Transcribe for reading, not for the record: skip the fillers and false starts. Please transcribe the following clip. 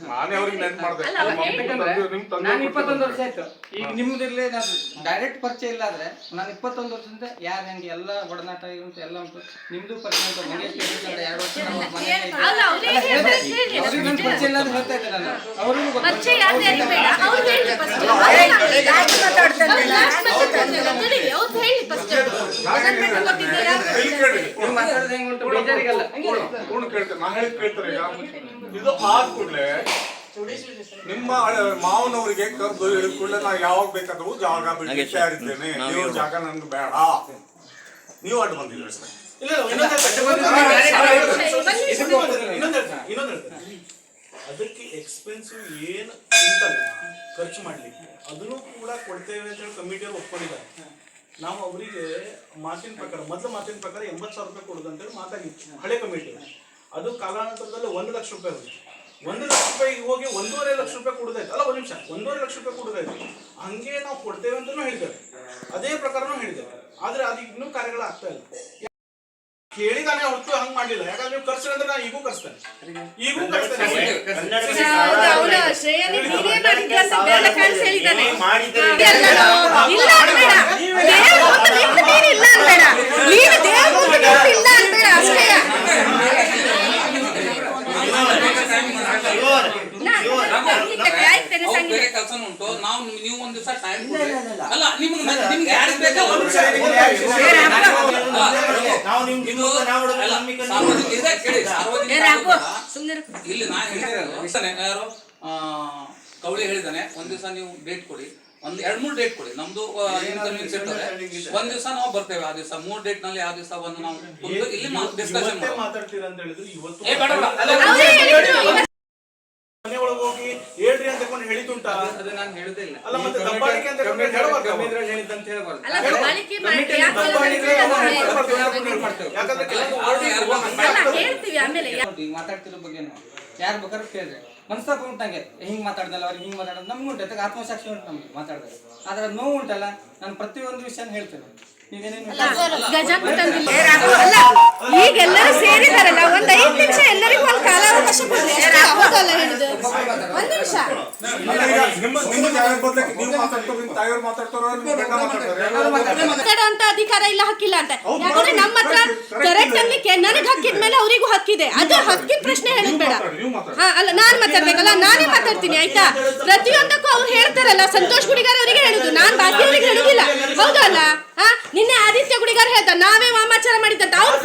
ನಾನೇ ಅವ್ರಿಗೆ ನೆನ್ಪು ಮಾಡಿದೆ. ನಾನು 21 ವರ್ಷ ಆಯ್ತು. ಈಗ ನಿಮ್ದಿರ್ಲಿ ಡೈರೆಕ್ಟ್ ಪರಿಚಯ ಇಲ್ಲ ಆದ್ರೆ ನಾನು 21 ವರ್ಷದಿಂದ ಯಾರು ನಂಗೆ ಎಲ್ಲ ಒಡನಾಟ ಇರುವಂತ ಎಲ್ಲ ಉಂಟು. ನಿಮ್ದು ಪರಿಚಯ ಉಂಟು. ಮಂಗೇಶ್ 2 ವರ್ಷ ನಾವು ಮನೆಗೆ ಪರಿಚಯ ಇಲ್ಲ ಅಂತ ಹೇಳ್ತಾ ಇದ್ದೆ ನಾನು. ಅವ್ರಿಗೂ ಮಾತಾಡೋದು ಹೆಂಗ್ ಉಂಟು ಬೇಜಾರಿಗಲ್ಲ. ಇದು ಆದ ಕೂಡಲೇ ನಿಮ್ಮ ಮಾವನವರಿಗೆ ಕರೆದು ಹೇಳಿದ ಕೂಡಲೇ ನಾ ಯಾವಾಗ ಬೇಕಾದ್ರೂ ಜಾಗ ಬಿಟ್ಟು ತಯಾರಿದ್ದೇನೆ, ನೀವು ಜಾಗ ನನ್ಗೆ ಬೇಡ, ನೀವು ಅಡ್ಡ ಬಂದಿಲ್ಲ ಸರ್. ಅದಕ್ಕೆ ಎಕ್ಸ್ಪೆನ್ಸಿವ್ ಏನು ಉಂಟಲ್ಲ ಖರ್ಚು ಮಾಡ್ಲಿಕ್ಕೆ ಅದನ್ನು ಕೂಡ ಕೊಡ್ತೇವೆ ಅಂತ ಹೇಳಿ ಕಮಿಟಿಯವರು ಒಪ್ಕೊಂಡಿದ್ದಾರೆ. ನಾವು ಅವರಿಗೆ ಮಾತಿನ ಪ್ರಕಾರ ಮೊದಲ ಮಾತಿನ ಪ್ರಕಾರ 80,000 ರೂಪಾಯಿ ಕೊಡುದು ಅಂತೇಳಿ ಮಾತಾಗಿತ್ತು ಹಳೆ ಕಮಿಟಿ. ಅದು ಕಾಲಾನಂತರದಲ್ಲಿ 1 ಲಕ್ಷ ರೂಪಾಯಿ ಹೋಗಿ 1 ಲಕ್ಷ ರೂಪಾಯಿ ಹೋಗಿ 1.5 ಲಕ್ಷ ರೂಪಾಯಿ ಕೊಡುದಾಯ್ತು. ಅಲ್ಲ 1 ನಿಮಿಷ, 1.5 ಲಕ್ಷ ರೂಪಾಯಿ ಕೊಡುದಾಯ್ತು. ಹಂಗೆ ನಾವು ಕೊಡ್ತೇವೆ ಅಂತಲೂ ಹೇಳಿದ್ದೇವೆ, ಅದೇ ಪ್ರಕಾರನೂ ಹೇಳಿದ್ದೇವೆ. ಆದ್ರೆ ಅದು ಇನ್ನೂ ಕಾರ್ಯಗಳು ಆಗ್ತಾ ಇಲ್ಲ. ಕೇಳಿದಾನೆ ಹೊತ್ತು ಹಂಗ್ ಮಾಡಿಲ್ಲ. ಯಾಕಂದ್ರೆ ನೀವು ಖರ್ಚು ಅಂದ್ರೆ ನಾನು ಈಗೂ ಕರ್ಸ್ತೇನೆ, ಈಗೂ ಬೇರೆ ಕೆಲಸ ಉಂಟು. ನಾವು ನೀವು ಒಂದ್ ದಿವಸ ಟೈಮ್ ಅಲ್ಲ ನಿಮ್ಗೆ ಯಾರಿಗೆ ಬೇಕಲ್ಲ ಇಲ್ಲಿ ನಾ ಹೇಳಿದ್ದೇನೆ, ಯಾರು ಕವಳಿ ಹೇಳಿದಾನೆ, ಒಂದ್ ದಿವಸ ನೀವು ಡೇಟ್ ಕೊಡಿ, ಒಂದ್ 2-3 ಡೇಟ್ ಕೊಡಿ. ನಮ್ದು ಇನ್ಕನ್ವೀನಿಯನ್ಸ್ ಇರ್ತದೆ. ಒಂದ್ ದಿವಸ ನಾವು ಬರ್ತೇವೆ, ಆ ದಿವಸ 3 ಡೇಟ್ ನಲ್ಲಿ ಆ ದಿವಸ ಒಂದು ನಾವು ಇಲ್ಲಿ ಡಿಸ್ಕಷನ್ ಮಾತಾಡ್ತೀರಾ ಅಂತ ಹೇಳಿದ್ರು. ಇವತ್ತು ಮನೆ ಒಳಗೆ ಹೋಗಿ ಹೇಳ್ರಿ ಅಂತ ಕೊಂಡು ಹೇಳಿದುಂಟ? ಅದು ನಾನು ಹೇಳುದೇ ಇಲ್ಲ. ಅಲ್ಲ ಮತ್ತೆ ದಬ್ಬಾಳಿಕೆ ಅಂತ ಹೇಳಬಾರ್ದು, ಹೇಳಿದಂತ ಹೇಳಬಾರ್ದು. ಈಗ ಮಾತಾಡ್ತಿರೋ ಬಗ್ಗೆ ಯಾರು ಬೇಕಾದ್ರೂ ಕೇಳಿದ್ರೆ ಮನಸ್ಸಾಗ ಉಂಟಂಗೆ ಹಿಂಗ್ ಮಾತಾಡ್ದಲ್ಲ ಅವ್ರಿಗೆ ಹಿಂಗ್ ಮಾತಾಡೋದು ನಮ್ಗೆ ಉಂಟು, ಆತ್ಮಸಾಕ್ಷಿ ಉಂಟು ನಮ್ಗೆ ಮಾತಾಡಿದ್ರೆ. ಆದ್ರೆ ಅದು ನೋವು ಉಂಟಲ್ಲ, ನಾನು ಪ್ರತಿಯೊಂದು ವಿಷಯ ಹೇಳ್ತೇನೆ. ಈಗೆಲ್ಲರೂ ಸೇರಿದಾರಲ್ಲ, ಒಂದ್ 5 ನಿಮಿಷ ಎಲ್ಲರಿಗೂ ಒಂದು ಕಾಲಾವಕಾಶ ಕೊಡ್ರಿ. ಹೌದಲ್ಲ ಹೇಳಿದ್ದು? 1 ನಿಮಿಷ ಮಾತಾಡುವಂತ ಅಧಿಕಾರ ಇಲ್ಲ, ಹಕ್ಕಿಲ್ಲ ಅಂತ. ಯಾಕಂದ್ರೆ ನಮ್ಮ ಹತ್ರ ಕರೆಕ್ಟ್ ಅನ್ಲಿಕ್ಕೆ ನನಗೆ ಹಕ್ಕಿದ್ಮೇಲೆ ಅವರಿಗೂ ಹಕ್ಕಿದೆ. ಅದು ಹಕ್ಕಿನ ಪ್ರಶ್ನೆ ಹೇಳಿದ್ ಬೇಡ. ಅಲ್ಲ ನಾನ್ ಮಾತಾಡ್ಬೇಕಲ್ಲ, ನಾನೇ ಮಾತಾಡ್ತೀನಿ ಆಯ್ತಾ. ಪ್ರತಿಯೊಂದಕ್ಕೂ ಅವ್ರು ಹೇಳ್ತಾರಲ್ಲ, ಸಂತೋಷ್ ಗುಡಿಗಾರ್ ಅವರಿಗೆ ಹೇಳುದು, ನಾನ್ ಬಾಕಿ ಅವ್ರಿಗೆ ಹೇಳುದಿಲ್ಲ. ಹೌದಲ್ಲ? ನಿನ್ನೆ ಆದಿತ್ಯ ಗುಡಿಗಾರ್ ಹೇಳ್ತಾರೆ ನಾವೇ ವಾಮಾಚಾರ ಮಾಡಿದಂತ. ಅವ್ರು